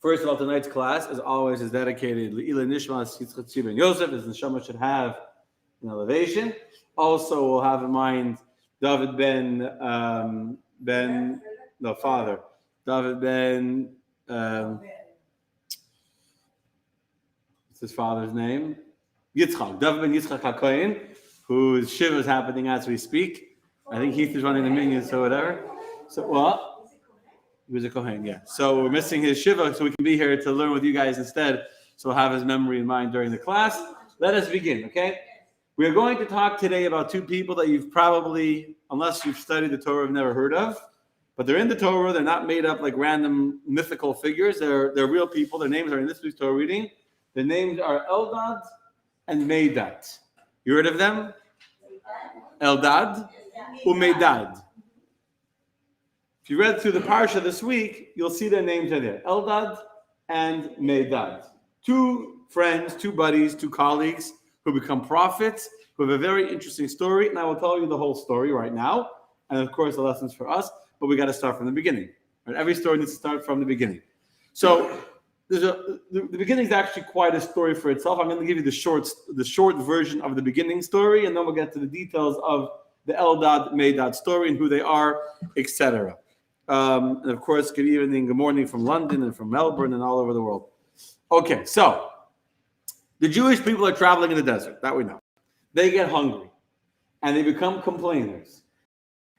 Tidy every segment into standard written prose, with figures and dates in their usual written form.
First of all, tonight's class, as always, is dedicated Le'ila Nishmas Yitzchak Tzvi Ben Yosef, as the neshama should have an elevation. Also, we'll have in mind David father, David Ben, what's his father's name? Yitzchak, David Ben Yitzchak HaKohen, whose shiva is happening as we speak. I think Heath is running the minions or whatever. So what? He was a Kohen, yeah. So we're missing his shiva, so we can be here to learn with you guys instead. So we'll have his memory in mind during the class. Let us begin, okay? We are going to talk today about two people that you've probably, unless you've studied the Torah, have never heard of. But they're in the Torah. They're not made up like random mythical figures. They're real people. Their names are in this week's Torah reading. The names are Eldad and Meidad. You heard of them? Eldad Meidad. If you read through the parsha this week, you'll see their names are there. Eldad and Meidad. Two friends, two buddies, two colleagues who become prophets, who have a very interesting story. And I will tell you the whole story right now. And of course, the lessons for us. But we got to start from the beginning. Right? Every story needs to start from the beginning. So the beginning is actually quite a story for itself. I'm going to give you the short version of the beginning story. And then we'll get to the details of the Eldad, Meidad story and who they are, etc. And of course, good evening, good morning from London and from Melbourne and all over the world. Okay, so the Jewish people are traveling in the desert, that we know. They get hungry and they become complainers.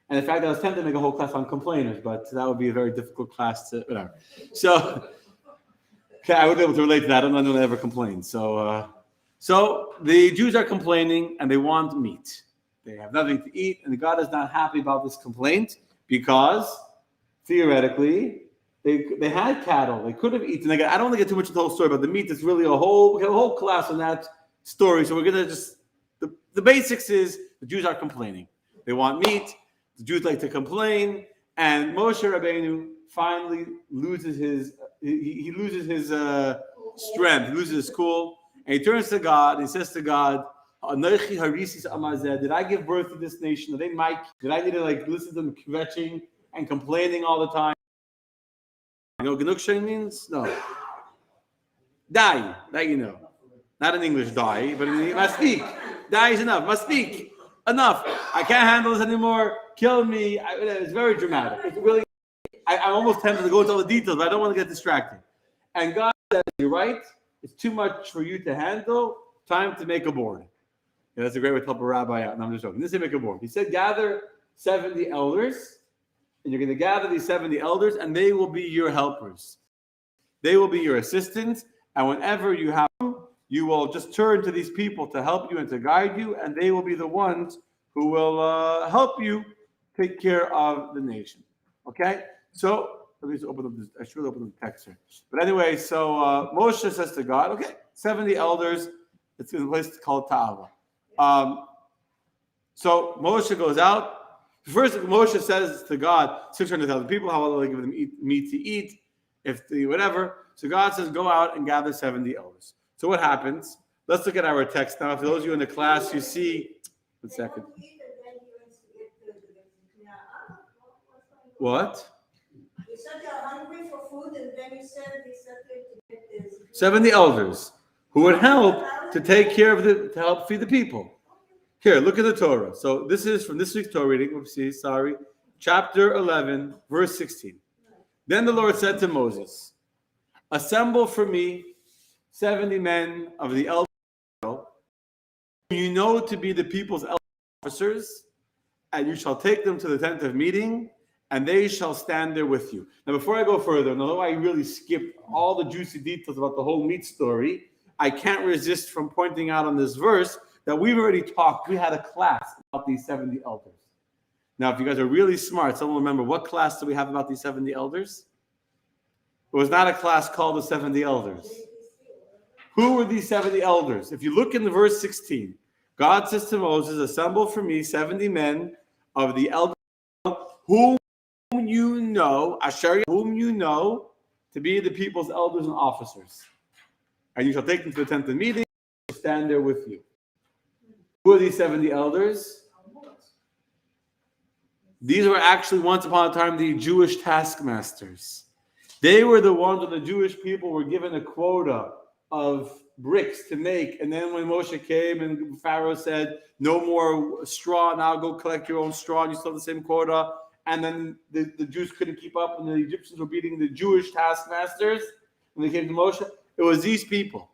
And in fact, I was tempted to make a whole class on complainers, but that would be a very difficult class to, whatever. So, okay, I would be able to relate to that. I don't know anyone that ever complained. So the Jews are complaining and they want meat. They have nothing to eat, and God is not happy about this complaint because theoretically, they had cattle. They could have eaten. Again, I don't want to get too much into the whole story about the meat. It's really a whole class on that story. So we're going to just, the basics is the Jews are complaining. They want meat. The Jews like to complain. And Moshe Rabbeinu finally loses his, he loses his strength. He loses his cool. And he turns to God and he says to God, did I give birth to this nation? Did I need to listen to them kvetching and complaining all the time? You know what Genukshay means? No. Die. That you know. Not in English, die, but in must speak. Die is enough. Must speak. Enough. I can't handle this anymore. Kill me. It's very dramatic. It's really, I'm almost tempted to go into all the details, but I don't want to get distracted. And God says, you're right. It's too much for you to handle. Time to make a board. Yeah, that's a great way to help a rabbi out. No, I'm just joking. This is make a board. He said, gather 70 elders. And you're going to gather these 70 elders, and they will be your helpers. They will be your assistants. And whenever you have them, you will just turn to these people to help you and to guide you, and they will be the ones who will help you take care of the nation. Okay? So, let me just open up this. I should open up the text here. But anyway, so Moshe says to God, okay, 70 elders. It's in a place called Ta'ava. So Moshe goes out. First, Moshe says to God, 600,000 people, how will I give them meat to eat? If the whatever. So God says, go out and gather 70 elders. So what happens? Let's look at our text now. For those of you in the class, you see, one second. What? You said you're hungry for food, and then you said to get this. 70 elders who would help to take care of to help feed the people. Here, look at the Torah. So this is from this week's Torah reading. Chapter 11, verse 16. Then the Lord said to Moses, assemble for me 70 men of the elders, whom you know to be the people's officers, and you shall take them to the tent of meeting, and they shall stand there with you. Now, before I go further, although I really skipped all the juicy details about the whole meat story, I can't resist from pointing out on this verse that we've already talked. We had a class about these 70 elders. Now, if you guys are really smart, someone remember what class did we have about these 70 elders? It was not a class called the 70 elders. Who were these 70 elders? If you look in the verse 16, God says to Moses, assemble for me 70 men of the elders whom you know, whom you know to be the people's elders and officers. And you shall take them to the tent of meeting and stand there with you. Who are these 70 elders? These were actually once upon a time the Jewish taskmasters. They were the ones that the Jewish people were given a quota of bricks to make. And then when Moshe came and Pharaoh said, no more straw, now go collect your own straw, and you still have the same quota. And then the Jews couldn't keep up, and the Egyptians were beating the Jewish taskmasters. When they came to Moshe, it was these people.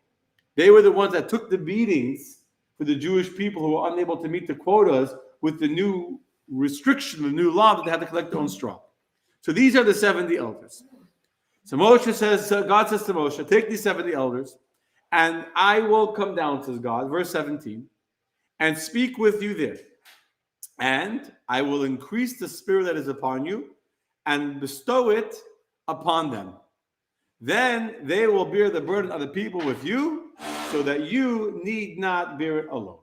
They were the ones that took the beatings for the Jewish people who were unable to meet the quotas with the new restriction, the new law that they had to collect their own straw. So these are the 70 elders. So Moshe says, God says to Moshe, take these 70 elders, and I will come down, says God, verse 17, and speak with you there. And I will increase the spirit that is upon you and bestow it upon them. Then they will bear the burden of the people with you, so that you need not bear it alone.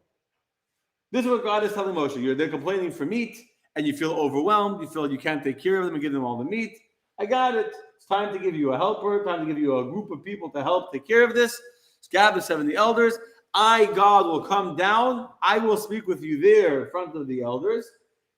This is what God is telling Moshe. They're complaining for meat, and you feel overwhelmed. You feel you can't take care of them and give them all the meat. I got it. It's time to give you a helper, time to give you a group of people to help take care of this. Gather 70 elders. I, God, will come down. I will speak with you there in front of the elders.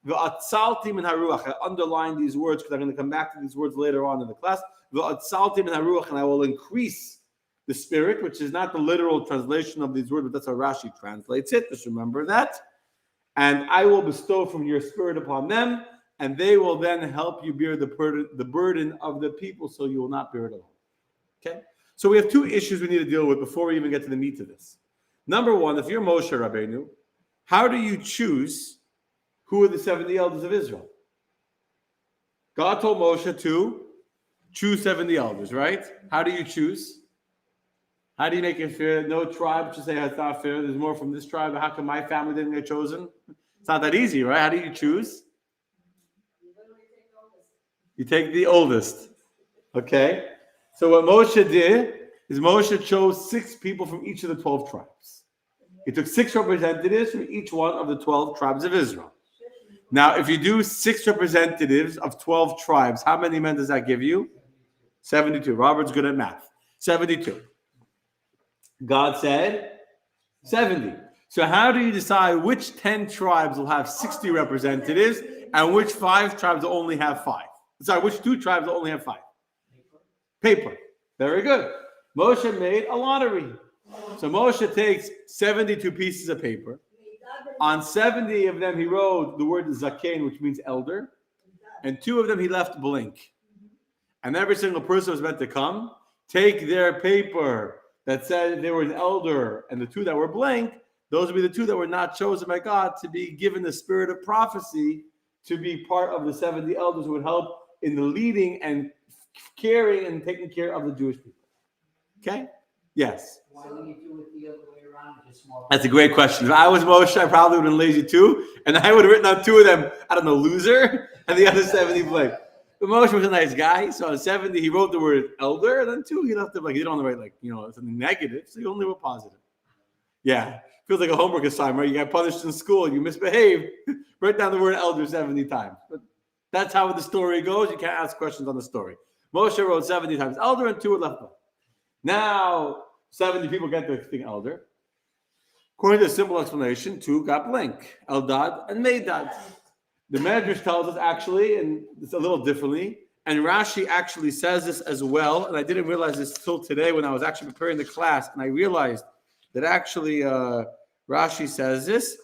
V'atzaltim and haruach. I underline these words because I'm going to come back to these words later on in the class. V'atzaltim and haruach, and I will increase the spirit, which is not the literal translation of these words, but that's how Rashi translates it. Just remember that. And I will bestow from your spirit upon them, and they will then help you bear the burden of the people, so you will not bear it alone. Okay? So we have two issues we need to deal with before we even get to the meat of this. Number one, if you're Moshe Rabbeinu, how do you choose who are the 70 elders of Israel? God told Moshe to choose 70 elders, right? How do you choose? How do you make it fair? No tribe should say it's not fair. There's more from this tribe. How come my family didn't get chosen? It's not that easy, right? How do you choose? You take the oldest. Okay? So what Moshe did is Moshe chose 6 people from each of the 12 tribes. He took 6 representatives from each one of the 12 tribes of Israel. Now, if you do 6 representatives of 12 tribes, how many men does that give you? 72. Robert's good at math. 72. God said 70. So how do you decide which 10 tribes will have 60 representatives and which 5 tribes will only have 5? Sorry, which 2 tribes will only have 5? Paper. Very good. Moshe made a lottery. So Moshe takes 72 pieces of paper. On 70 of them, he wrote the word zaken, which means elder. And 2 of them he left blank. And every single person was meant to come, take their paper that said they were an elder, and the 2 that were blank, those would be the 2 that were not chosen by God to be given the spirit of prophecy, to be part of the 70 elders who would help in the leading and caring and taking care of the Jewish people. Okay? Yes. Why don't you do it the other way around? Just more. That's a great question. If I was Moshe, I probably would have been lazy too, and I would have written on 2 of them, I don't know, loser, and the other 70 blank. But Moshe was a nice guy, so on 70 he wrote the word elder, and then 2 he left it like he didn't want to write something negative, so he only wrote positive. Yeah, feels like a homework assignment. Right? You got punished in school, you misbehaved. Write down the word elder 70 times. But that's how the story goes. You can't ask questions on the story. Moshe wrote 70 times elder, and 2 were left blank. Now 70 people get the thing elder. According to a simple explanation, 2 got blank, Eldad and Meidad. The Medrash tells us actually, and it's a little differently, and Rashi actually says this as well, and I didn't realize this till today when I was actually preparing the class, and I realized that actually Rashi says this,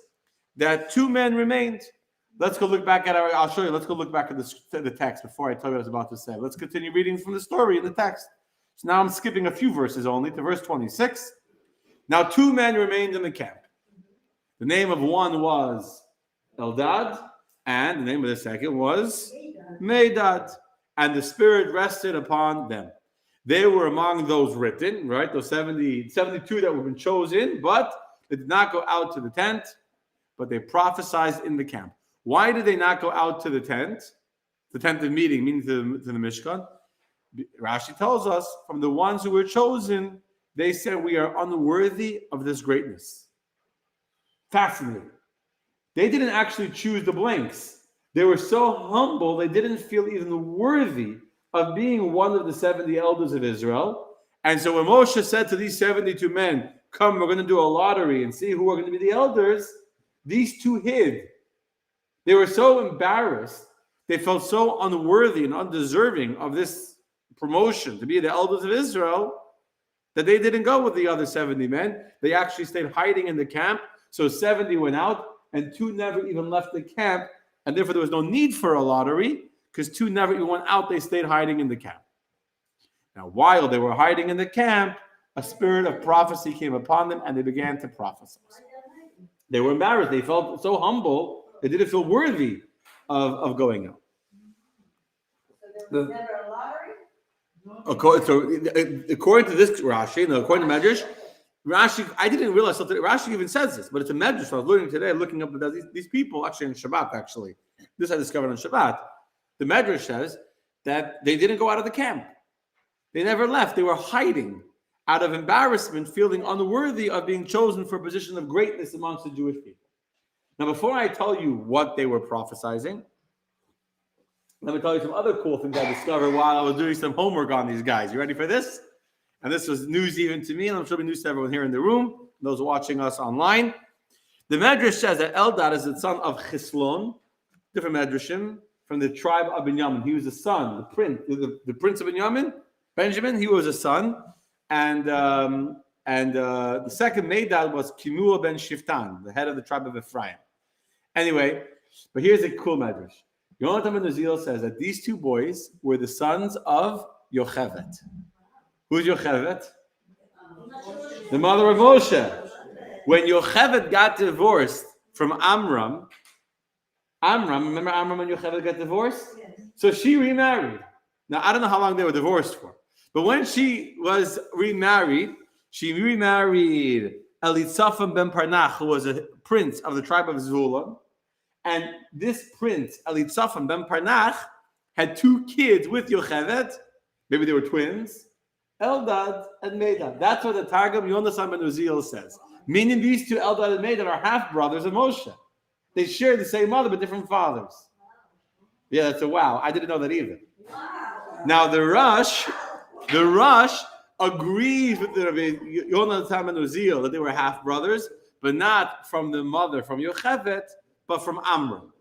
that 2 men remained. Let's go look back at I'll show you, let's go look back at the text before I tell you what I was about to say. Let's continue reading from the story in the text. So now I'm skipping a few verses only to verse 26. Now 2 men remained in the camp. The name of one was Eldad, and the name of the second was Meidad. And the Spirit rested upon them. They were among those written, right? Those 72 that were been chosen, but they did not go out to the tent, but they prophesied in the camp. Why did they not go out to the tent? The tent of meeting, meaning to the Mishkan. Rashi tells us, from the ones who were chosen, they said, we are unworthy of this greatness. Fascinating. They didn't actually choose the blanks. They were so humble, they didn't feel even worthy of being one of the 70 elders of Israel. And so when Moshe said to these 72 men, come, we're going to do a lottery and see who are going to be the elders, these 2 hid. They were so embarrassed. They felt so unworthy and undeserving of this promotion to be the elders of Israel, that they didn't go with the other 70 men. They actually stayed hiding in the camp. So 70 went out, and 2 never even left the camp, and therefore there was no need for a lottery, because 2 never even went out. They stayed hiding in the camp. Now, while they were hiding in the camp, a spirit of prophecy came upon them, and they began to prophesy. They were embarrassed. They felt so humble. They didn't feel worthy of going out. So there was never a lottery? According to this Rashi, according to Medrash, I didn't realize something. Rashi even says this, but it's a Medrash. So I was learning today, looking up these people, actually on Shabbat, actually. This I discovered on Shabbat. The Medrash says that they didn't go out of the camp. They never left. They were hiding out of embarrassment, feeling unworthy of being chosen for a position of greatness amongst the Jewish people. Now, before I tell you what they were prophesying, let me tell you some other cool things I discovered while I was doing some homework on these guys. You ready for this? And this was news even to me, and I'm sure it'll be news to everyone here in the room, those watching us online. The Medrash says that Eldad is the son of Chislon, different Medrashim, from the tribe of Benjamin. He was the son, the prince of Benjamin. He was a son, and the second Meidad was Kimua ben Shiftan, the head of the tribe of Ephraim. Anyway, but here's a cool Medrash. Yonatan ben Uziel says that these 2 boys were the sons of Yochevet. Who's Yochevet? The mother of Moshe. When Yochevet got divorced from Amram, remember Amram and Yochevet got divorced? Yes. So she remarried. Now, I don't know how long they were divorced for. But when she was remarried, she remarried Elitzaphan ben Parnach, who was a prince of the tribe of Zebulun. And this prince, Elitzaphan ben Parnach, had 2 kids with Yochevet. Maybe they were twins. Eldad and Meidad. That's what the Targum Yonatan ben Uziel says. Meaning these 2, Eldad and Meidad, are half-brothers of Moshe. They share the same mother, but different fathers. Yeah, that's a wow. I didn't know that either. Wow. Now, the Rush agrees with the Yonatan ben Uziel that they were half-brothers, but not from the mother, from Yochevet, but from Amram.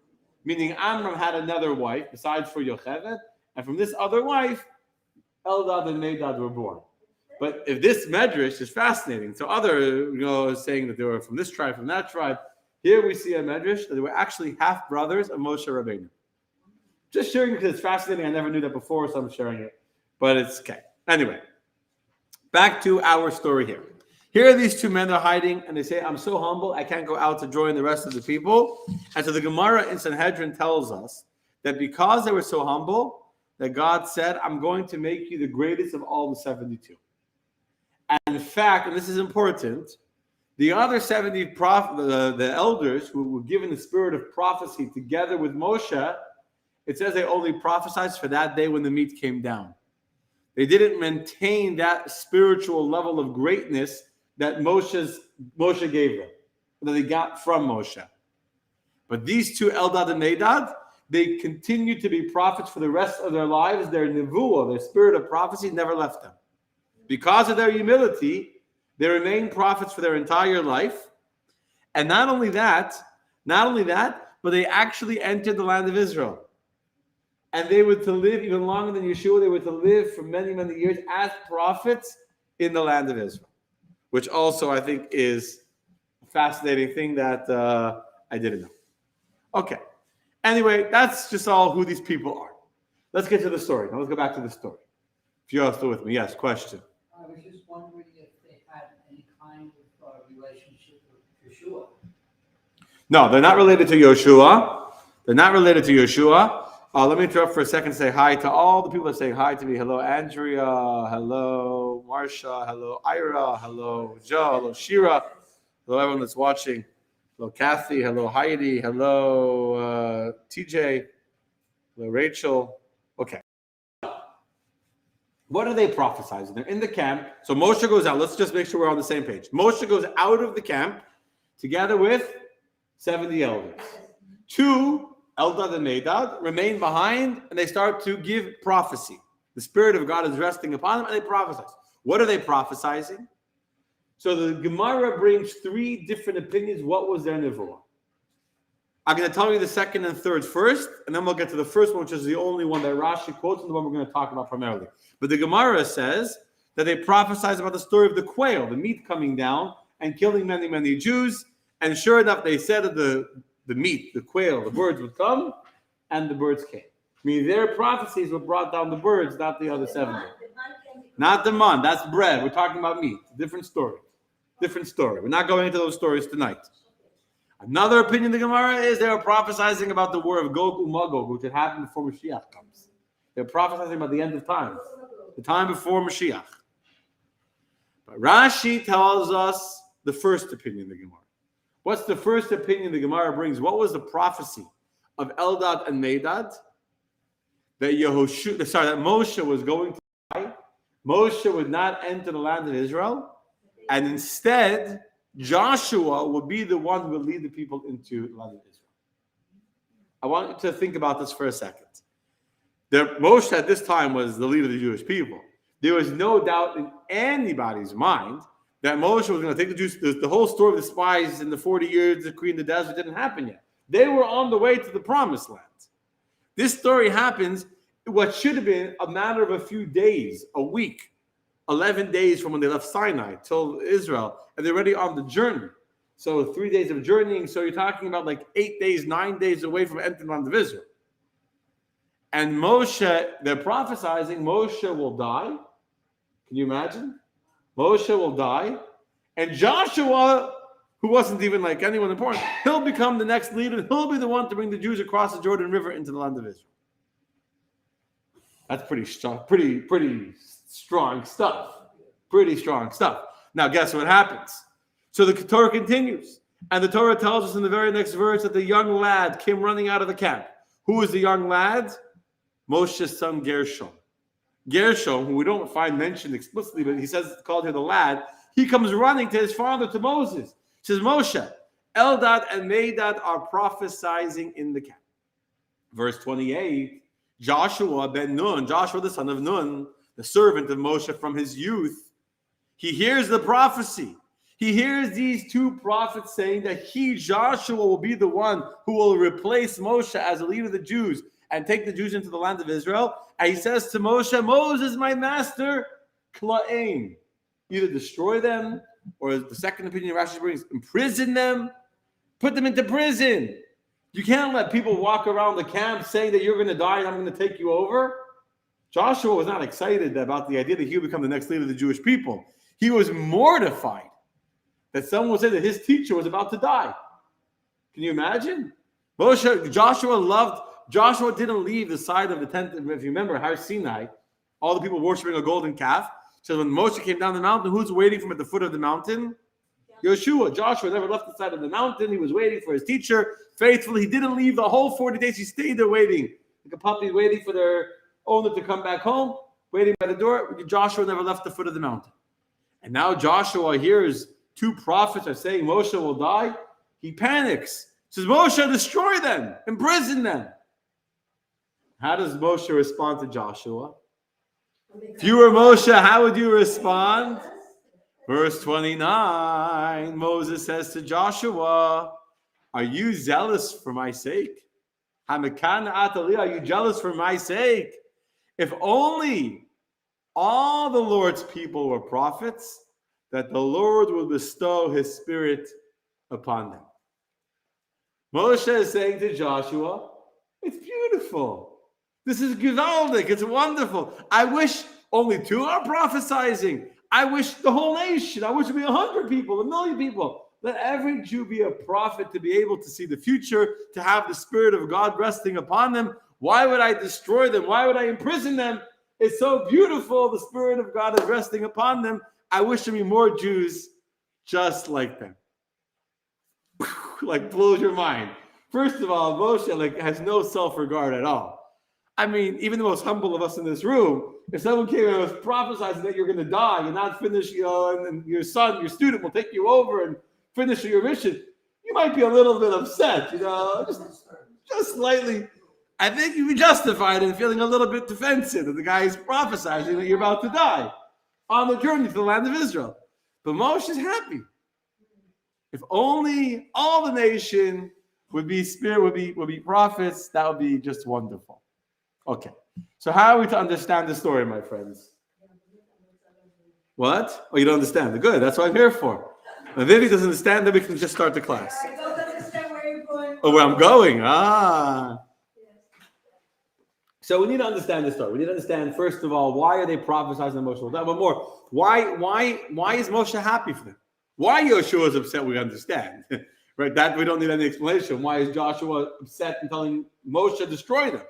Meaning Amram had another wife besides for Yochevet, and from this other wife, Eldad and Meidad were born. But if this Medrash is fascinating, so other, saying that they were from this tribe, from that tribe, here we see a Medrash that they were actually half-brothers of Moshe Rabbeinu. Just sharing because it's fascinating. I never knew that before, so I'm sharing it. But it's okay. Anyway, back to our story here. Here are these 2 men that are hiding, and they say, I'm so humble, I can't go out to join the rest of the people. And so the Gemara in Sanhedrin tells us that because they were so humble, that God said, I'm going to make you the greatest of all the 72. And in fact, and this is important, the other 70 the elders who were given the spirit of prophecy together with Moshe, it says they only prophesied for that day when the meat came down. They didn't maintain that spiritual level of greatness that Moshe gave them, that they got from Moshe. But these 2, Eldad and Meidad, they continued to be prophets for the rest of their lives. Their nevuah, their spirit of prophecy, never left them. Because of their humility, they remained prophets for their entire life. And not only that, but they actually entered the land of Israel. And they were to live even longer than Yeshua. They were to live for many, many years as prophets in the land of Israel, which also I think is a fascinating thing that I didn't know. Okay. Anyway, that's just all who these people are. Let's get to the story. Now let's go back to the story. If you're all still with me. Yes, question. I was just wondering if they had any kind of relationship with Yeshua. No, they're not related to Yeshua. Let me interrupt for a second and say hi to all the people that say hi to me. Hello, Andrea. Hello, Marsha. Hello, Ira. Hello, Joe. Hello, Shira. Hello, everyone that's watching. Hello, Kathy. Hello, Heidi. Hello, TJ. Hello, Rachel. Okay. What are they prophesizing? They're in the camp. So Moshe goes out. Let's just make sure we're on the same page. Moshe goes out of the camp together with 70 elders. 2, Eldad and Meidad, remain behind, and they start to give prophecy. The Spirit of God is resting upon them, and they prophesy. What are they prophesying? So the Gemara brings 3 different opinions. What was their nevuah? I'm going to tell you the second and third first, and then we'll get to the first one, which is the only one that Rashi quotes, and the one we're going to talk about primarily. But the Gemara says that they prophesied about the story of the quail, the meat coming down and killing many, many Jews. And sure enough, they said that the meat, the quail, the birds would come, and the birds came. I mean, their prophecies were brought down the birds, not the other 70. Not the man, that's bread. We're talking about meat. Different story. Different story. We're not going into those stories tonight. Another opinion of the Gemara is they were prophesying about the war of Gog and Magog, which had happened before Mashiach comes. They're prophesying about the end of time, the time before Mashiach. But Rashi tells us the first opinion of the Gemara. What's the first opinion the Gemara brings? What was the prophecy of Eldad and Meidad? That Moshe was going to die. Moshe would not enter the land of Israel, and instead Joshua would be the one who would lead the people into the land of Israel. I want you to think about this for a second. Moshe at this time was the leader of the Jewish people. There was no doubt in anybody's mind that Moshe was going to take the Jews. The whole story of the spies in the 40 years decree in the desert didn't happen yet. They were on the way to the promised land. This story happens what should have been a matter of a few days, a week, 11 days from when they left Sinai till Israel, and they're already on the journey. So 3 days of journeying. So you're talking about like 8 days, 9 days away from entering the land of Israel. And Moshe, they're prophesying Moshe will die. Can you imagine? Moshe will die. And Joshua, who wasn't even like anyone important, he'll become the next leader. He'll be the one to bring the Jews across the Jordan River into the land of Israel. That's pretty strong stuff. Pretty strong stuff. Now, guess what happens? So the Torah continues. And the Torah tells us in the very next verse that the young lad came running out of the camp. Who was the young lad? Moshe's son Gershom. Gershom, who we don't find mentioned explicitly, but he says called here the lad, he comes running to his father, to Moses. He says, Moshe, Eldad and Meidad are prophesying in the camp. Verse 28, Joshua ben Nun, Joshua the son of Nun, the servant of Moshe from his youth, he hears the prophecy. He hears these two prophets saying that he, Joshua, will be the one who will replace Moshe as the leader of the Jews and take the Jews into the land of Israel. And he says to Moshe, Moses, my master, kla'im, either destroy them, or the second opinion Rashi brings, imprison them, put them into prison. You can't let people walk around the camp saying that you're going to die and I'm going to take you over. Joshua was not excited about the idea that he would become the next leader of the Jewish people. He was mortified that someone would say that his teacher was about to die. Can you imagine? Joshua didn't leave the side of the tent. If you remember, Har Sinai, all the people worshiping a golden calf. So when Moshe came down the mountain, who's waiting for him at the foot of the mountain? Yeshua. Joshua never left the side of the mountain. He was waiting for his teacher faithfully. He didn't leave the whole 40 days. He stayed there waiting. Like a puppy waiting for their owner to come back home, waiting by the door. Joshua never left the foot of the mountain. And now Joshua hears two prophets are saying Moshe will die. He panics. Says, Moshe, destroy them, imprison them. How does Moshe respond to Joshua? If you were Moshe, how would you respond? Verse 29, Moses says to Joshua, are you zealous for my sake? Are you jealous for my sake? If only all the Lord's people were prophets, that the Lord will bestow his spirit upon them. Moshe is saying to Joshua, it's beautiful. This is gewaldic. It's wonderful. I wish only two are prophesying. I wish the whole nation. I wish it would be 100 people, 1,000,000 people. Let every Jew be a prophet to be able to see the future, to have the Spirit of God resting upon them. Why would I destroy them? Why would I imprison them? It's so beautiful. The Spirit of God is resting upon them. I wish there be more Jews just like them. Like blows your mind. First of all, Moshe has no self-regard at all. I mean, even the most humble of us in this room, if someone came and was prophesying that you're going to die, you're not finished, and your son, your student will take you over and finish your mission, you might be a little bit upset, just slightly. I think you'd be justified in feeling a little bit defensive that the guy is prophesying that you're about to die on the journey to the land of Israel. But Moshe is happy. If only all the nation would be spirit, would be prophets. That would be just wonderful. Okay. So how are we to understand the story, my friends? What? Oh, you don't understand. Good. That's what I'm here for. If Vivi doesn't understand, then we can just start the class. I don't understand where you're going. Oh, where I'm going. So we need to understand the story. We need to understand, first of all, why are they prophesying the Moshe? But more, why is Moshe happy for them? Why Yoshua is upset, we understand. Right? That we don't need any explanation. Why is Joshua upset and telling Moshe to destroy them,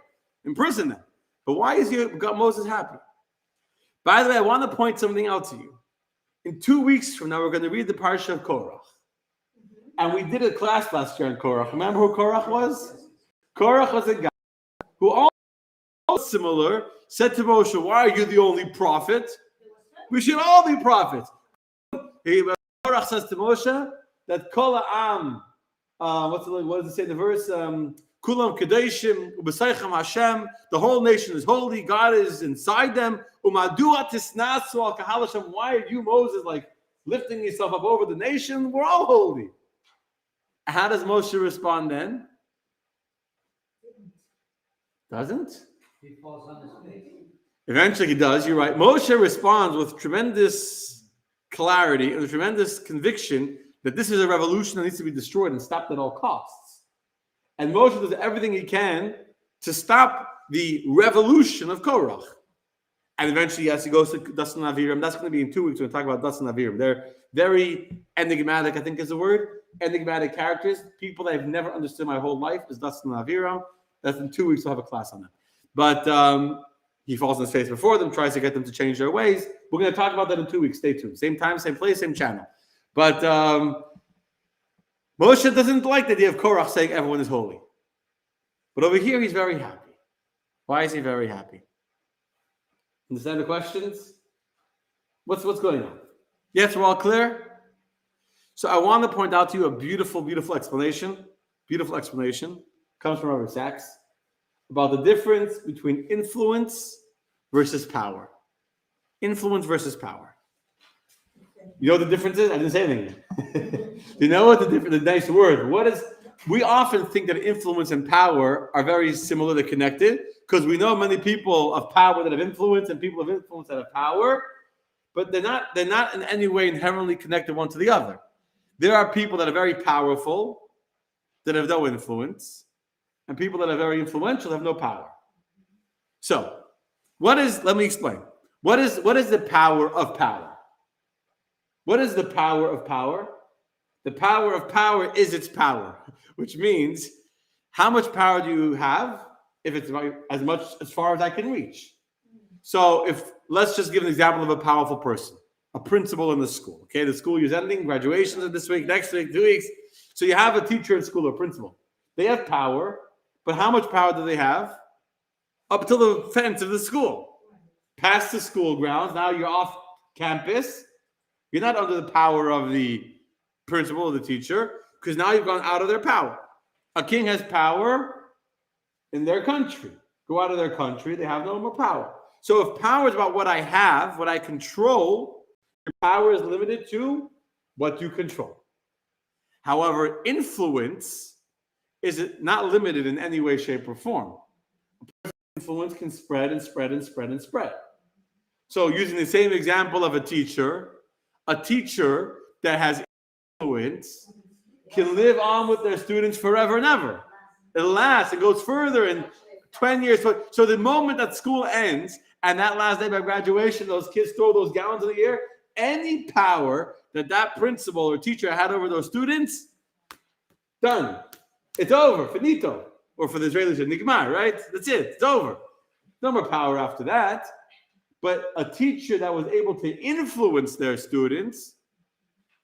imprison them? But why is Moses happy? By the way, I want to point something out to you. In 2 weeks from now, we're going to read the Parsha of Korach. And we did a class last year on Korach. Remember who Korach was? Korach was a guy who also similar said to Moshe, why are you the only prophet? We should all be prophets. Korach says to Moshe that Kol Ha'am, what does it say in the verse? Kulam Kadeshim, Ubesaychem Hashem, the whole nation is holy, God is inside them. Umadua Tisnasu al Kahal Hashem, why are you, Moses, like lifting yourself up over the nation? We're all holy. How does Moshe respond then? Doesn't? He falls on his face. Eventually he does, you're right. Moshe responds with tremendous clarity and tremendous conviction that this is a revolution that needs to be destroyed and stopped at all costs. And Moshe does everything he can to stop the revolution of Korach. And eventually, yes, he goes to Dasan Aviram. That's going to be in 2 weeks. We're going to talk about Dasan Aviram. They're very enigmatic, I think is the word. Enigmatic characters. People that I've never understood my whole life is Dasan Aviram. That's in 2 weeks. We'll have a class on that. But he falls on his face before them, tries to get them to change their ways. We're going to talk about that in 2 weeks. Stay tuned. Same time, same place, same channel. But Moshe doesn't like the idea of Korach saying everyone is holy. But over here, he's very happy. Why is he very happy? Understand the questions? What's going on? Yes, we're all clear? So I want to point out to you a beautiful, beautiful explanation. Beautiful explanation. Comes from Robert Sachs about the difference between influence versus power. Influence versus power. You know what the difference is? I didn't say anything. You know what the difference? The nice word. We often think that influence and power are very similar. They're connected because we know many people of power that have influence and people of influence that have power, but they're not in any way inherently connected one to the other. There are people that are very powerful that have no influence, and people that are very influential have no power. So, let me explain. What is the power of power? What is the power of power? The power of power is its power, which means how much power do you have if it's as much as far as I can reach? So let's just give an example of a powerful person, a principal in the school. Okay, the school year's ending, graduations are this week, next week, 2 weeks. So you have a teacher in school, a principal. They have power, but how much power do they have? Up to the fence of the school. Past the school grounds, now you're off campus. You're not under the power of the principal or the teacher, because now you've gone out of their power. A king has power in their country. Go out of their country, they have no more power. So if power is about what I have, what I control, your power is limited to what you control. However, influence is not limited in any way, shape, or form. Influence can spread and spread and spread and spread. So using the same example of a teacher that has influence can live on with their students forever and ever. It lasts. It goes further in 20 years. So the moment that school ends and that last day by graduation, those kids throw those gowns in the air, any power that principal or teacher had over those students, done. It's over. Finito. Or for the Israelis, nigmar, right? That's it. It's over. No more power after that. But a teacher that was able to influence their students,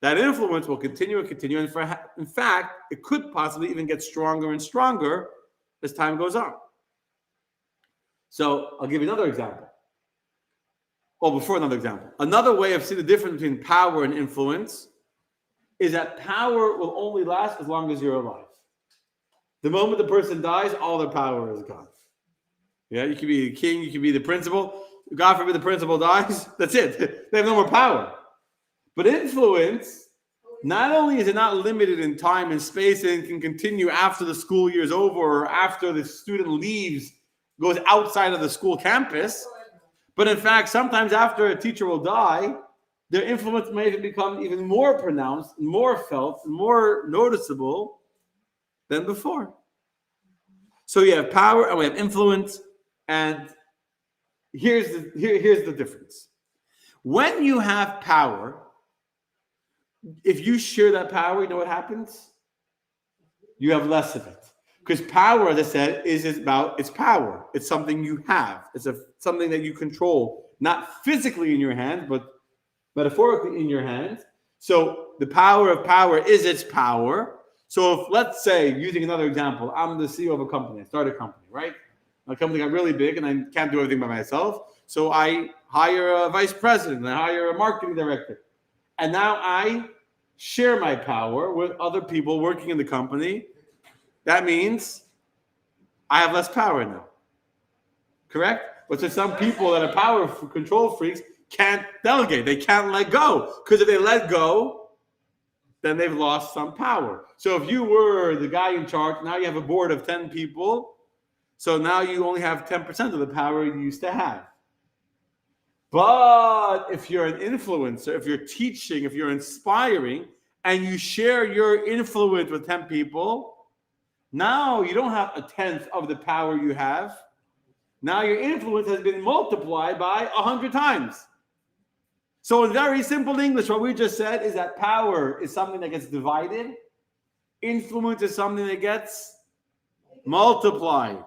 that influence will continue and continue. And in fact, it could possibly even get stronger and stronger as time goes on. So I'll give you another example. Well, before another example. Another way of seeing the difference between power and influence is that power will only last as long as you're alive. The moment the person dies, all their power is gone. Yeah, you can be the king, you can be the principal. God forbid the principal dies, that's it. They have no more power. But influence not only is it not limited in time and space and can continue after the school year is over or after the student leaves, goes outside of the school campus, but in fact, sometimes after a teacher will die, their influence may even become even more pronounced, more felt, more noticeable than before. So you have power and we have influence, and here's the difference. When you have power, if you share that power, you know what happens? You have less of it. Because power, as I said, is about its power. It's something you have. It's something that you control, not physically in your hands, but metaphorically in your hands. So the power of power is its power. So if, let's say, using another example, I'm the CEO of a company. I started a company, right? My company got really big and I can't do everything by myself. So I hire a vice president, I hire a marketing director. And now I share my power with other people working in the company. That means I have less power now. Correct? But there's some people that are power control freaks can't delegate. They can't let go. Because if they let go, then they've lost some power. So if you were the guy in charge, now you have a board of 10 people. So now you only have 10% of the power you used to have. But if you're an influencer, if you're teaching, if you're inspiring, and you share your influence with 10 people, now you don't have a tenth of the power you have. Now your influence has been multiplied by 100 times. So in very simple English, what we just said is that power is something that gets divided. Influence is something that gets multiplied.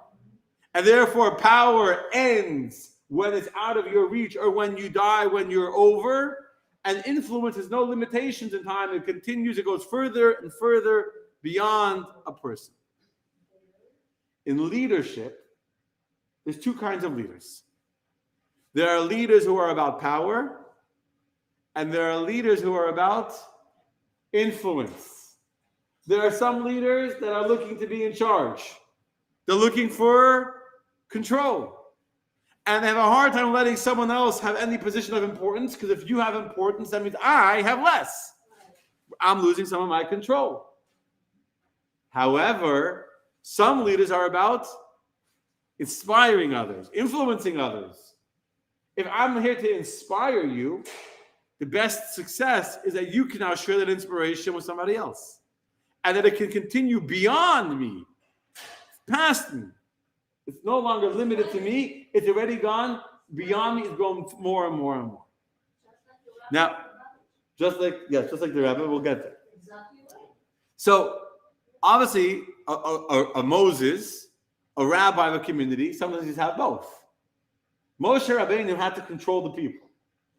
And therefore, power ends when it's out of your reach or when you die, when you're over. And influence has no limitations in time. It continues. It goes further and further beyond a person. In leadership, there's two kinds of leaders. There are leaders who are about power, and there are leaders who are about influence. There are some leaders that are looking to be in charge. They're looking for control. And they have a hard time letting someone else have any position of importance, because if you have importance, that means I have less. I'm losing some of my control. However, some leaders are about inspiring others, influencing others. If I'm here to inspire you, the best success is that you can now share that inspiration with somebody else. And that it can continue beyond me, past me. It's no longer limited to me. It's already gone beyond me. It's grown more and more and more. Now, just like the rabbi, we'll get there. So, obviously, a Moses, a rabbi of a community, sometimes he's have both. Moshe Rabbeinu had to control the people.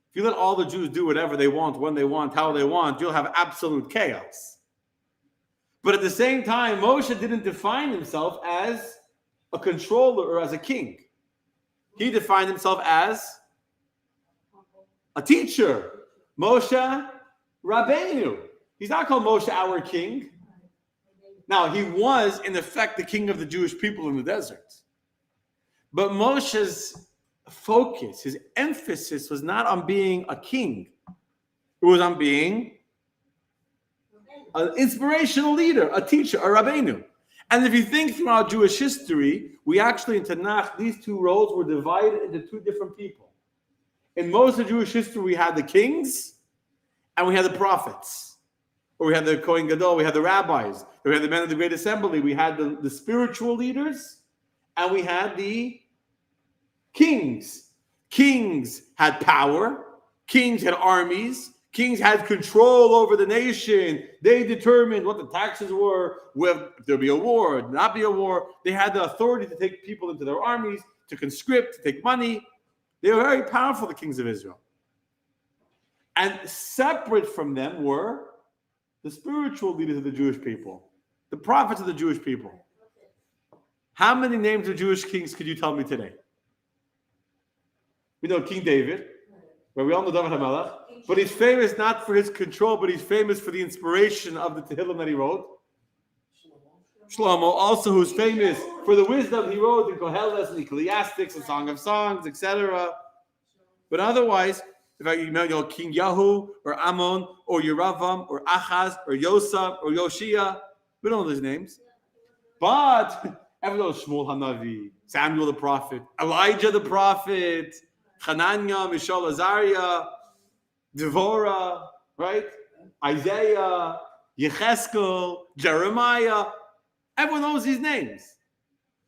If you let all the Jews do whatever they want, when they want, how they want, you'll have absolute chaos. But at the same time, Moshe didn't define himself as a controller or as a king. He defined himself as a teacher. Moshe Rabbeinu. He's not called Moshe our king. Now, he was, in effect, the king of the Jewish people in the desert. But Moshe's focus, his emphasis was not on being a king. It was on being an inspirational leader, a teacher, a Rabbeinu. And if you think throughout Jewish history, we actually in Tanakh, these two roles were divided into two different people. In most of Jewish history, we had the kings and we had the prophets. Or we had the Kohen Gadol, we had the rabbis, we had the men of the Great Assembly, we had the spiritual leaders, and we had the kings. Kings had power, kings had armies, kings had control over the nation. They determined what the taxes were, whether there'd be a war or not be a war. They had the authority to take people into their armies, to conscript, to take money. They were very powerful, the kings of Israel. And separate from them were the spiritual leaders of the Jewish people, the prophets of the Jewish people. How many names of Jewish kings could you tell me today? We know King David, where we all know David HaMelech, but he's famous not for his control, but he's famous for the inspiration of the Tehillim that he wrote. Shlomo, also who's famous for the wisdom he wrote in Koheles and Ecclesiastes and Song of Songs, etc. But otherwise, King Yahu or Ammon or Yeravam or Achaz or Yosef or Yoshia. We don't know these names. But everyone knows Shmuel Hanavi, Samuel the prophet, Elijah the prophet, Hananiah, Mishael Azariah, Devorah, right? Isaiah, Yecheskel, Jeremiah. Everyone knows these names.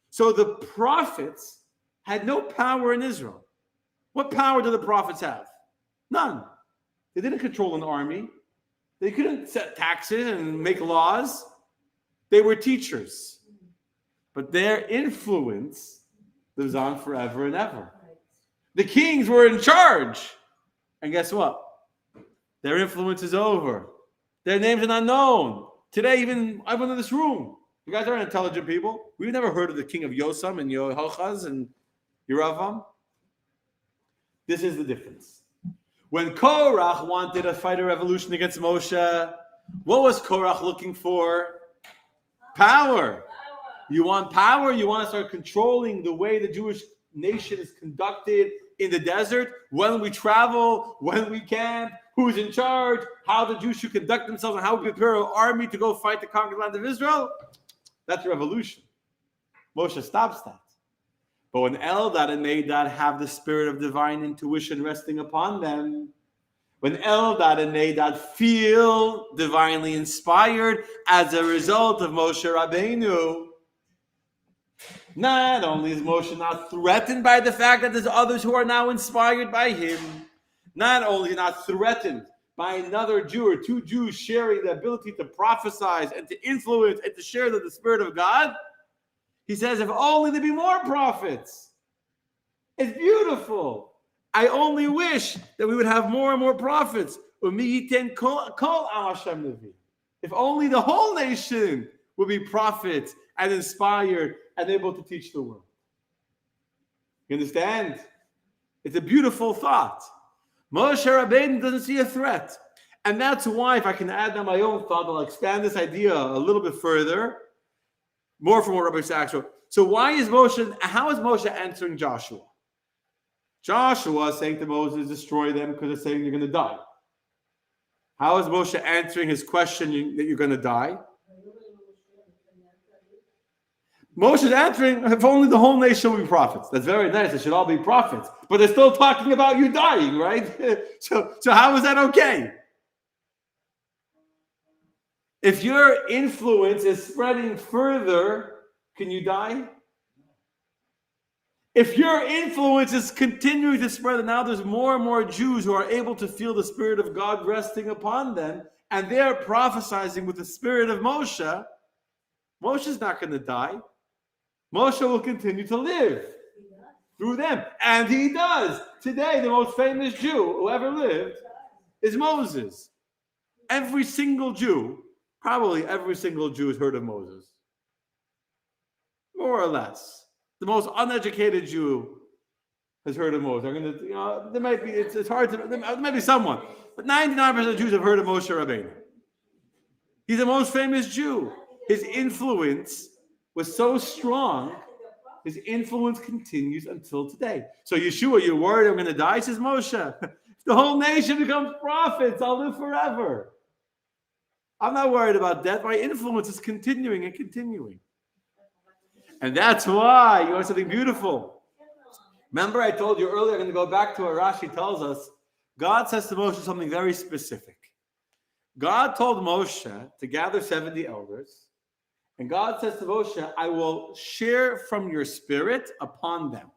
So the prophets had no power in Israel. What power do the prophets have? None. They didn't control an army. They couldn't set taxes and make laws. They were teachers. But their influence lives on forever and ever. The kings were in charge. And guess what? Their influence is over. Their names are not known. Today, even everyone in this room, you guys are intelligent people. We've never heard of the king of Yosam and Yehochaz and Yeravam. This is the difference. When Korach wanted to fight a revolution against Moshe, what was Korach looking for? Power. You want power? You want to start controlling the way the Jewish nation is conducted in the desert? When we travel, when we camp, who's in charge, how the Jews should conduct themselves, and how we prepare an army to go fight the conquered land of Israel? That's revolution. Moshe stops that. But when Eldad and Meidad have the spirit of divine intuition resting upon them, when Eldad and Meidad feel divinely inspired as a result of Moshe Rabbeinu, not only is Moshe not threatened by the fact that there's others who are now inspired by him, not only is he not threatened by another Jew or two Jews sharing the ability to prophesy and to influence and to share the Spirit of God, he says, if only there be more prophets. It's beautiful. I only wish that we would have more and more prophets. If only the whole nation would be prophets and inspired and able to teach the world. You understand? It's a beautiful thought. Moshe Rabbeinu doesn't see a threat. And that's why, if I can add now my own thought, I'll expand this idea a little bit further. More from what Rabbi Sachs wrote. So how is Moshe answering Joshua? Joshua is saying to Moses, destroy them because they're saying you're going to die. How is Moshe answering his question that you're going to die? Moshe is answering, if only the whole nation will be prophets. That's very nice. They should all be prophets. But they're still talking about you dying, right? So how is that okay? If your influence is spreading further, can you die? If your influence is continuing to spread, and now there's more and more Jews who are able to feel the Spirit of God resting upon them, and they're prophesying with the Spirit of Moshe, Moshe's not going to die. Moshe will continue to live through them. And he does. Today, the most famous Jew who ever lived is Moses. Every single Jew, probably every single Jew has heard of Moses. More or less. The most uneducated Jew has heard of Moses. There might be, it's hard to, there might be someone. But 99% of Jews have heard of Moshe Rabbeinu. He's the most famous Jew. His influence was so strong, his influence continues until today. So Yeshua, you're worried I'm going to die? Says Moshe. If the whole nation becomes prophets, I'll live forever. I'm not worried about death. My influence is continuing and continuing. And that's why you want something beautiful. Remember I told you earlier, I'm going to go back to what Rashi tells us. God says to Moshe something very specific. God told Moshe to gather 70 elders. And God says to Moshe, I will share from your spirit upon them.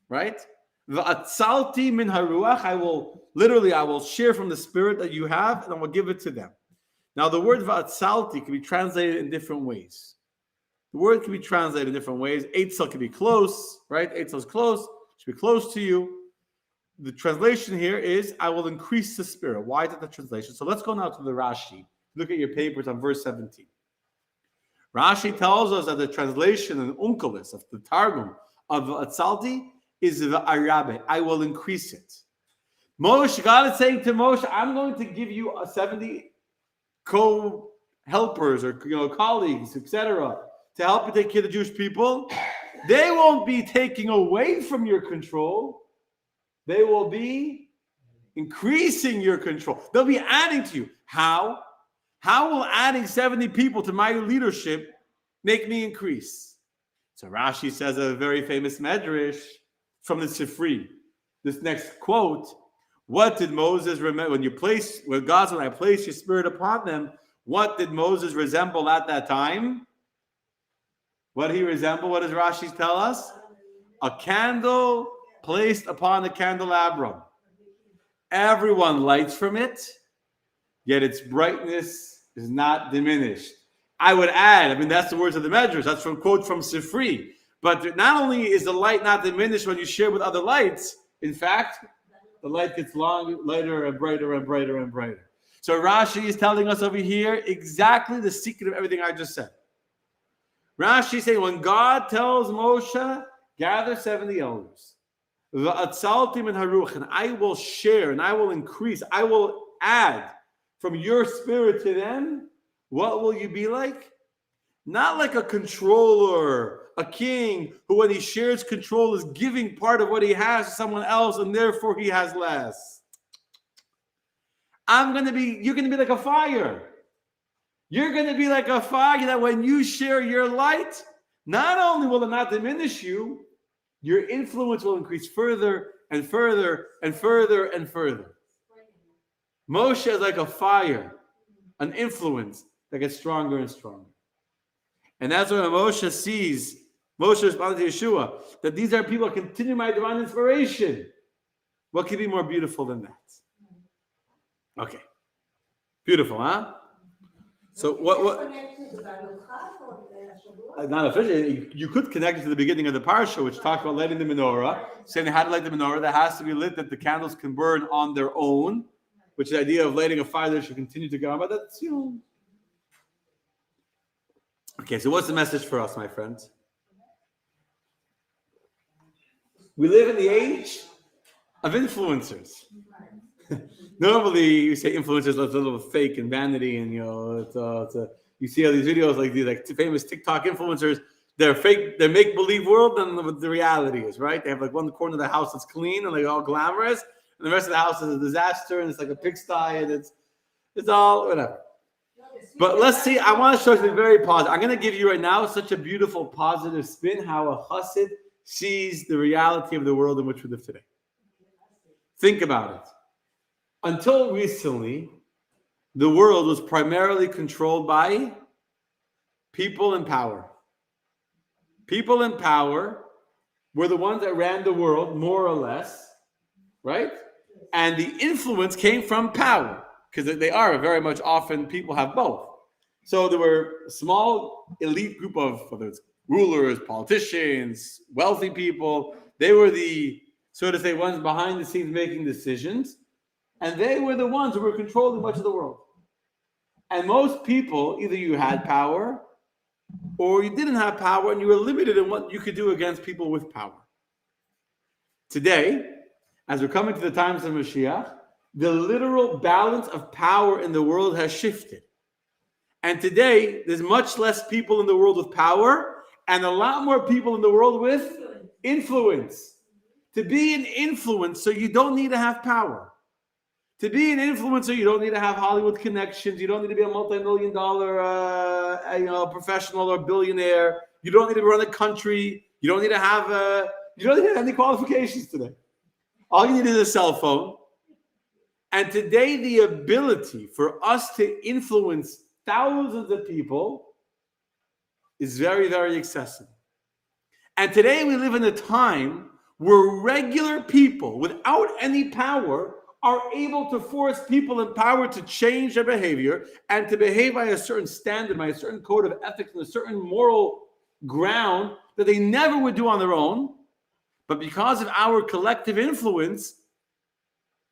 Right? V'atzalti min haruach, I will share from the spirit that you have, and I will give it to them. Now the word v'atzalti can be translated in different ways. The word can be translated in different ways. Eitzel can be close, right? Eitzel is close, should be close to you. The translation here is, I will increase the spirit. Why is that the translation? So let's go now to the Rashi. Look at your papers on verse 17. Rashi tells us that the translation in Unkelis of the Targum of Atzalti is Arabe. I will increase it. Moshe, God is saying to Moshe, I'm going to give you 70 co-helpers or colleagues, etc., to help you take care of the Jewish people. They won't be taking away from your control. They will be increasing your control. They'll be adding to you. How? How will adding 70 people to my leadership make me increase? So Rashi says a very famous medrash from the Sifri. This next quote, what did Moses remember when God said, I place your spirit upon them, what did Moses resemble at that time? What did he resemble? What does Rashi tell us? A candle placed upon a candelabrum. Everyone lights from it, yet its brightness is not diminished. I would add, that's the words of the Medrash. That's from quote from Sifri. But not only is the light not diminished when you share with other lights, in fact, the light gets lighter and brighter and brighter and brighter. So Rashi is telling us over here exactly the secret of everything I just said. Rashi is saying when God tells Moshe, gather 70 elders, and I will share and I will increase, I will add from your spirit to them, what will you be like? Not like a controller, a king who when he shares control is giving part of what he has to someone else and therefore he has less. You're going to be like a fire. You're going to be like a fire that when you share your light, not only will it not diminish you, your influence will increase further and further and further and further. Moshe is like a fire, an influence that gets stronger and stronger. And that's when Moshe responds to Yeshua, that these are people that continue my divine inspiration. What could be more beautiful than that? Okay. Beautiful, huh? So what not officially, you could connect it to the beginning of the parsha, which talks about lighting the menorah, saying how to light the menorah that has to be lit, that the candles can burn on their own, which is the idea of lighting a fire that should continue to go on. But that's, Okay, so what's the message for us, my friends? We live in the age of influencers. Normally, you say influencers, that's a little fake and vanity, and you see all these videos like these famous TikTok influencers. They're fake, they're make-believe world, and what the reality is, right? They have one corner of the house that's clean and all glamorous, and the rest of the house is a disaster, and it's like a pigsty, and it's all whatever. But let's see, I want to show you something very positive. I'm going to give you right now such a beautiful positive spin how a chassid sees the reality of the world in which we live today. Think about it. Until recently, the world was primarily controlled by people in power. People in power were the ones that ran the world, more or less, right? And the influence came from power, because they are very much often people have both. So there were a small elite group of, whether it's rulers, politicians, wealthy people. They were the, so to say, ones behind the scenes making decisions. And they were the ones who were controlling much of the world. And most people, either you had power or you didn't have power and you were limited in what you could do against people with power. Today, as we're coming to the times of Mashiach, the literal balance of power in the world has shifted. And today, there's much less people in the world with power and a lot more people in the world with influence. To be an influencer, you don't need to have power. To be an influencer, you don't need to have Hollywood connections. You don't need to be a multi-million-dollar professional or billionaire. You don't need to run a country. You don't need to have any qualifications today. All you need is a cell phone. And today, the ability for us to influence thousands of people is very, very accessible. And today, we live in a time where regular people without any power are able to force people in power to change their behavior and to behave by a certain standard, by a certain code of ethics and a certain moral ground that they never would do on their own. But because of our collective influence,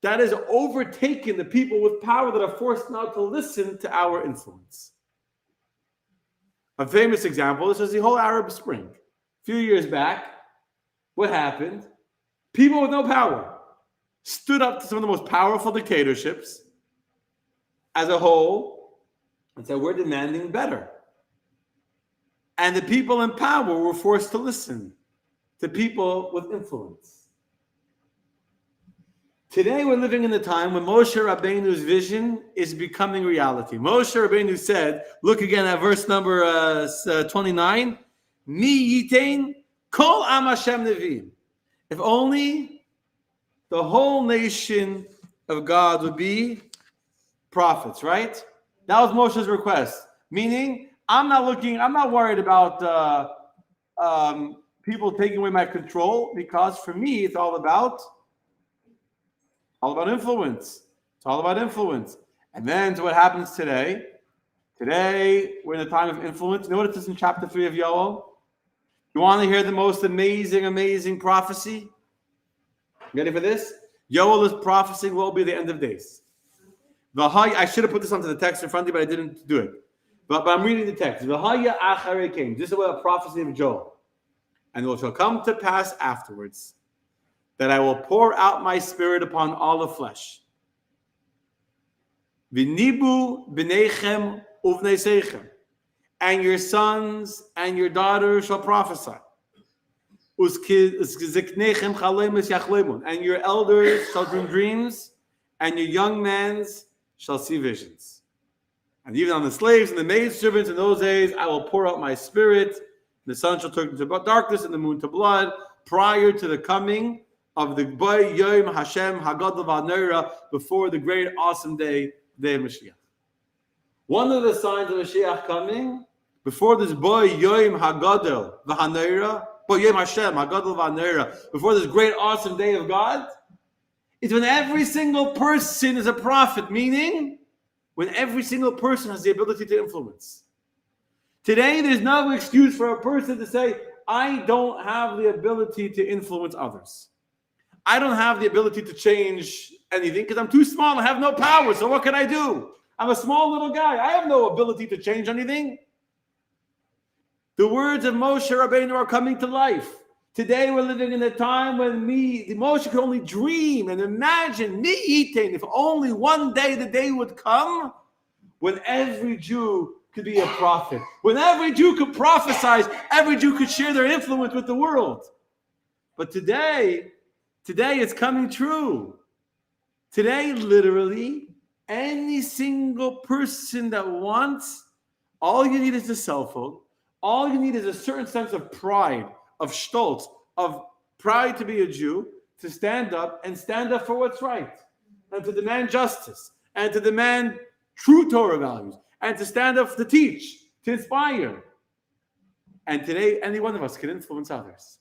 that has overtaken the people with power that are forced now to listen to our influence. A famous example, this is the whole Arab Spring. A few years back, what happened? People with no power stood up to some of the most powerful dictatorships as a whole and said, we're demanding better. And the people in power were forced to listen to people with influence. Today we're living in the time when Moshe Rabbeinu's vision is becoming reality. Moshe Rabbeinu said, look again at verse number 29, Mi yitain kol am Hashem neviim. If only the whole nation of God would be prophets, right? That was Moshe's request. Meaning, I'm not worried about people taking away my control, because for me, it's all about influence. It's all about influence. And then to what happens today. Today, we're in a time of influence. You know what it says in chapter 3 of Yoel? You want to hear the most amazing prophecy? Ready for this? Yoel is prophesying what will be the end of days. I should have put this onto the text in front of you, but I didn't do it. But I'm reading the text. V'haya acharei came. This is what a prophecy of Joel. And it shall come to pass afterwards that I will pour out my spirit upon all of flesh. V'nibu b'neichem uvneisechem. And your sons and your daughters shall prophesy. Uzknechem chalemus yachlemun. And your elders shall dream dreams, and your young men shall see visions. And even on the slaves and the maidservants in those days, I will pour out my spirit. The sun shall turn into darkness and the moon to blood, prior to the coming of the Boy Yom Hashem Hagadol V'Hanera, before the great awesome day of Mashiach. One of the signs of Mashiach coming, before this Boy Yom Hagadol V'Hanera, Boy Yom Hashem Hagadol V'Hanera, before this great awesome day of God, is when every single person is a prophet, meaning when every single person has the ability to influence. Today, there's no excuse for a person to say, I don't have the ability to influence others. I don't have the ability to change anything because I'm too small. I have no power. So what can I do? I'm a small little guy. I have no ability to change anything. The words of Moshe Rabbeinu are coming to life. Today we're living in a time when Moshe could only dream and imagine, if only one day the day would come when every Jew could be a prophet. When every Jew could prophesize, every Jew could share their influence with the world. But today it's coming true. Today, literally, any single person that wants, all you need is a cell phone. All you need is a certain sense of pride, of stolz, of pride to be a Jew, to stand up for what's right, and to demand justice, and to demand true Torah values, and to stand up to teach, to inspire. And today, any one of us can influence others.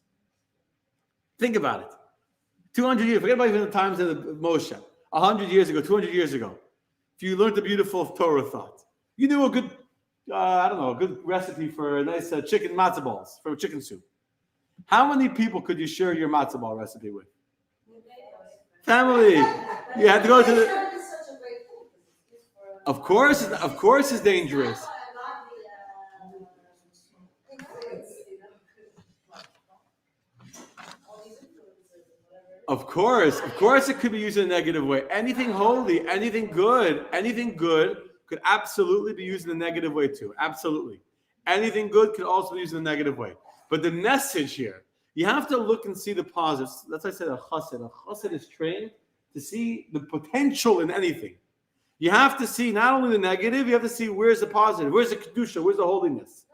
Think about it. 200 years, forget about even the times of Moshe. 100 years ago, 200 years ago, if you learned a beautiful Torah thought, you knew a good, a good recipe for a nice chicken matzah balls, for chicken soup. How many people could you share your matzah ball recipe with? Family. You had to go to the... Of course it's dangerous. Of course it could be used in a negative way. Anything holy, anything good could absolutely be used in a negative way too. Absolutely. Anything good could also be used in a negative way. But the message here, you have to look and see the positives. That's why I said a chassid. A chassid is trained to see the potential in anything. You have to see not only the negative, you have to see where's the positive, where's the kedusha, where's the holiness.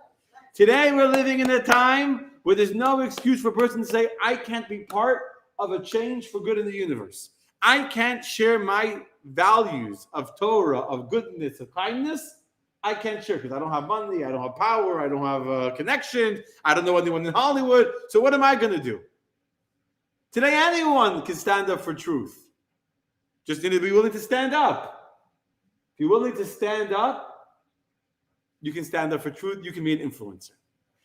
Today we're living in a time where there's no excuse for a person to say, I can't be part of a change for good in the universe. I can't share my values of Torah, of goodness, of kindness. I can't share because I don't have money, I don't have power, I don't have a connection, I don't know anyone in Hollywood. So what am I going to do? Today anyone can stand up for truth. Just need to be willing to stand up. If you're willing to stand up, you can stand up for truth, you can be an influencer.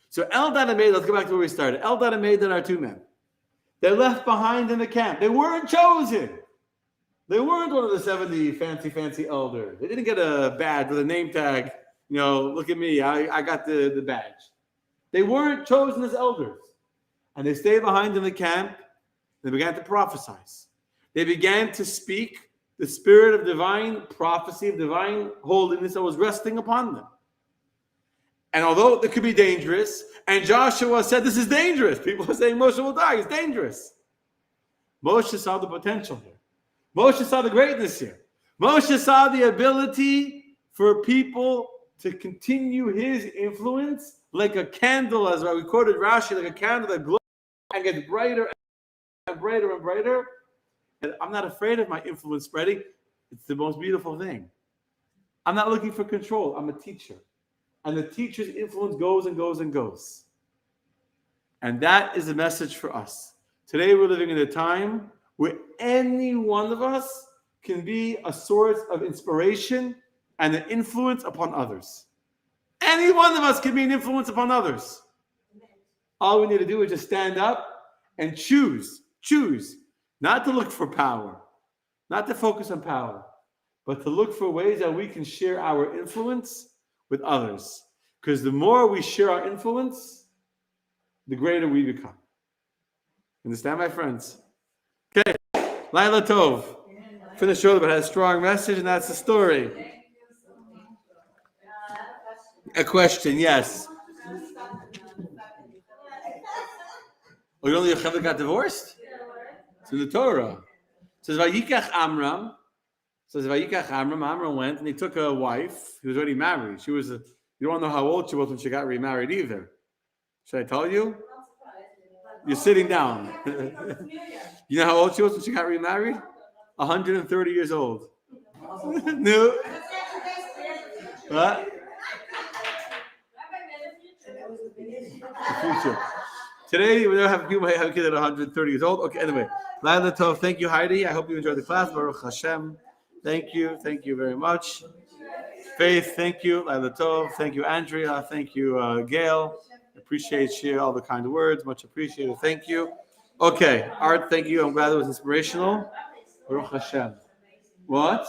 So Eldad and Meidad, let's go back to where we started. Eldad and Meidad are two men. They're left behind in the camp. They weren't chosen. They weren't one of the 70 fancy elders. They didn't get a badge with a name tag. Look at me. I got the badge. They weren't chosen as elders. And they stayed behind in the camp. They began to prophesy. They began to speak the spirit of divine prophecy, of divine holiness that was resting upon them. And although it could be dangerous, and Joshua said, this is dangerous. People are saying Moshe will die. It's dangerous. Moshe saw the potential here. Moshe saw the greatness here. Moshe saw the ability for people to continue his influence like a candle, as we quoted Rashi, like a candle that glows and gets brighter and brighter and brighter. And I'm not afraid of my influence spreading. It's the most beautiful thing. I'm not looking for control. I'm a teacher. And the teacher's influence goes and goes and goes. And that is a message for us. Today we're living in a time where any one of us can be a source of inspiration and an influence upon others. Any one of us can be an influence upon others. All we need to do is just stand up and choose not to look for power, not to focus on power, but to look for ways that we can share our influence with others. Because the more we share our influence, the greater we become. Understand, my friends? Okay, Laila Tov. Finish short, but has a strong message, and that's the story. A question, yes. Oh, you know Yocheved got divorced? It's in the Torah. It says, Vayikach Amram. Amram went and he took a wife. He was already married. You don't know how old she was when she got remarried either. Should I tell you? You're sitting down. You know how old she was when she got remarried? 130 years old. No. What? The future. Today, we don't have people have kids at 130 years old. Okay, anyway. Laila Tov, thank you, Heidi. I hope you enjoyed the class. Baruch Hashem. Thank you very much. Faith, thank you. Laila Tov, thank you, Andrea. Thank you, Gail. Appreciate you, all the kind words. Much appreciated. Thank you. Okay, Art, thank you. I'm glad it was inspirational. Baruch Hashem. What?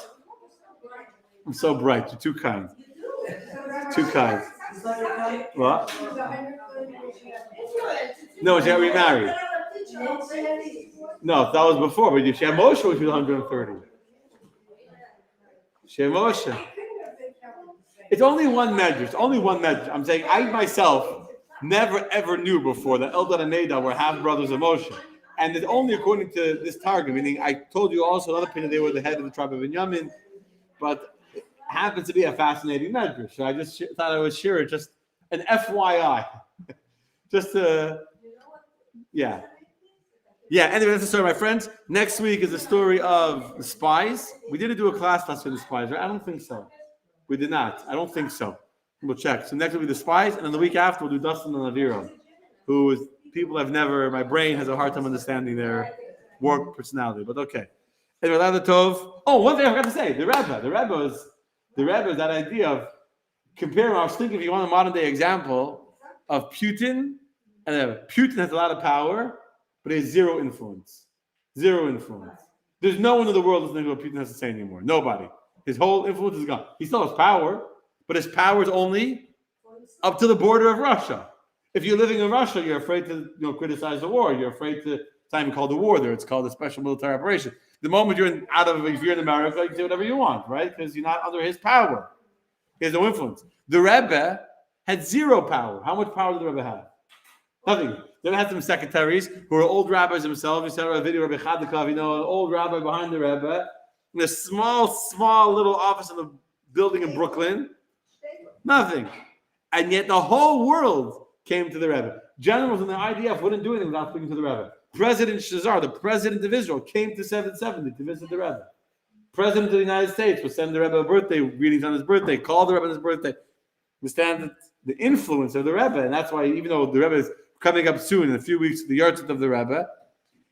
I'm so bright. You're too kind. Too kind. What? No, she got remarried. No, that was before. But if she had Moshe, she was 130. She had Moshe. It's only one measure. I'm saying I myself never ever knew before that Eldad and Meidad were half brothers of Moshe. And it's only according to this targum, meaning I told you also another opinion they were the head of the tribe of Benjamin, but it happens to be a fascinating measure. So I just thought I would share it, just an FYI. Just yeah. Anyway, that's the story, my friends. Next week is the story of the spies. We didn't do a class last week on the spies, right? I don't think so. We did not. I don't think so. We'll check. So next will be the spies, and then the week after we'll do Dustin and Avira, who is people I've never. My brain has a hard time understanding their work personality. But okay. Anyway, Laila Tov. Oh, one thing I forgot to say: the Rebbe is that idea of comparing. I was thinking, if you want a modern day example of Putin, and Putin has a lot of power, but he has zero influence. Zero influence. There's no one in the world listening to what Putin has to say anymore. Nobody. His whole influence is gone. He still has power, but his power is only up to the border of Russia. If you're living in Russia, you're afraid to criticize the war. You're afraid to. It's not even called a war there. It's called a special military operation. The moment if you're in America, you can do whatever you want, right? Because you're not under his power. He has no influence. The Rebbe had zero power. How much power did the Rebbe have? Nothing. The Rebbe had some secretaries who were old rabbis themselves. You saw a video of Rabbi Chadikov, an old rabbi behind the Rebbe, in a small little office in a building in Brooklyn. Nothing. And yet the whole world came to the Rebbe. Generals in the IDF wouldn't do anything without speaking to the Rebbe. President Shazar, the president of Israel, came to 770 to visit the Rebbe. President of the United States would send the Rebbe a birthday greetings on his birthday, call the Rebbe on his birthday. Understand the influence of the Rebbe, and that's why even though the Rebbe is coming up soon in a few weeks, the Yartzeit of the Rebbe,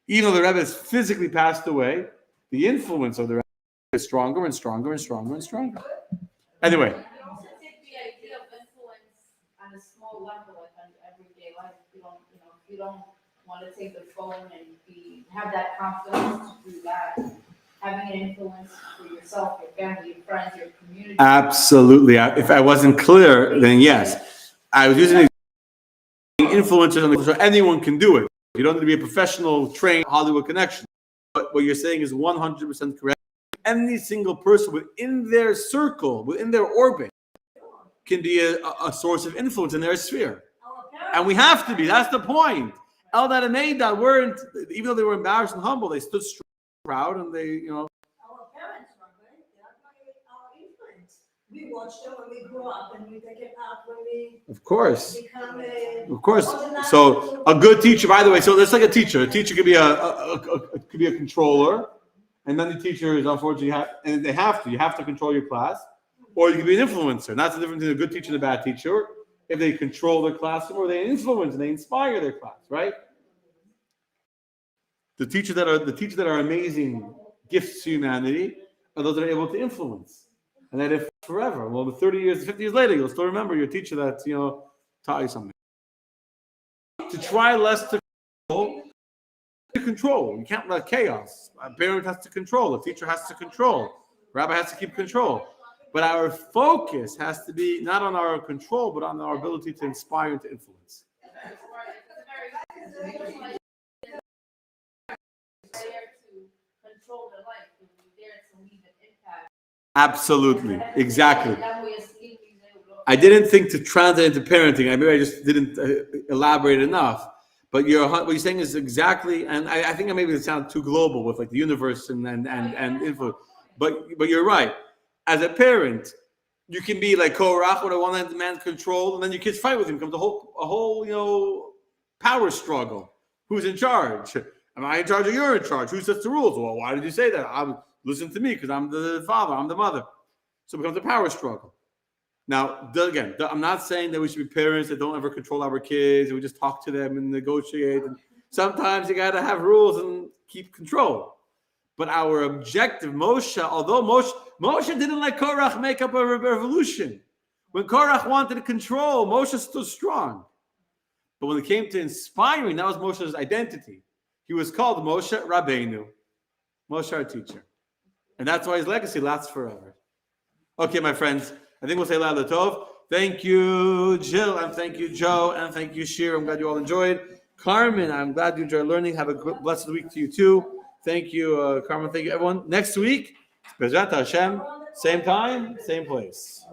even though the Rebbe has physically passed away, the influence of the Rebbe is stronger and stronger and stronger and stronger. Anyway. You can also take the idea of influence on a small level, like on everyday life. If you don't want to take the phone and have that confidence to do that, having an influence for yourself, your family, your friends, your community. Absolutely. If I wasn't clear, then yes. I was using influencers so anyone can do it. You don't need to be a professional, trained Hollywood connection. But what you're saying is 100% correct. Any single person within their circle, within their orbit, can be a source of influence in their sphere. And we have to be. That's the point. Eldad and Meidad weren't, even though they were embarrassed and humble, they stood strong, proud, and they, we watch them when we grow up and we take it out when we Of course. become Of course. So a good teacher, by the way, so that's like a teacher. A teacher could be a controller, and then the teacher is unfortunately and you have to control your class, or you can be an influencer. And that's the difference between a good teacher and a bad teacher. If they control their classroom, or they influence and they inspire their class, right? The teachers that are amazing gifts to humanity are those that are able to influence. And that if forever, well, 30 years, 50 years later, you'll still remember your teacher that, taught you something. To try less to control. You can't let chaos. A parent has to control. A teacher has to control. A rabbi has to keep control. But our focus has to be not on our control, but on our ability to inspire and to influence. Absolutely, exactly. I didn't think to translate into parenting. Maybe I just didn't elaborate enough. But what you're saying is exactly, and I think maybe it sounds too global with like the universe and influence. But you're right. As a parent, you can be like Korach, where one hand demands control, and then your kids fight with him. Comes a whole power struggle. Who's in charge? Am I in charge or you're in charge? Who sets the rules? Well, why did you say that? Listen to me because I'm the father, I'm the mother. So it becomes a power struggle. Now, again, I'm not saying that we should be parents that don't ever control our kids. We just talk to them and negotiate. And sometimes you got to have rules and keep control. But our objective, although Moshe didn't let Korach make up a revolution. When Korach wanted to control, Moshe stood strong. But when it came to inspiring, that was Moshe's identity. He was called Moshe Rabbeinu, Moshe our teacher. And that's why his legacy lasts forever. Okay, my friends, I think we'll say Laila Tov. Thank you, Jill, and thank you, Joe, and thank you, Shir. I'm glad you all enjoyed. Carmen, I'm glad you enjoyed learning. Have a blessed week to you too. Thank you, Carmen. Thank you, everyone. Next week, Bezrat Hashem, same time, same place.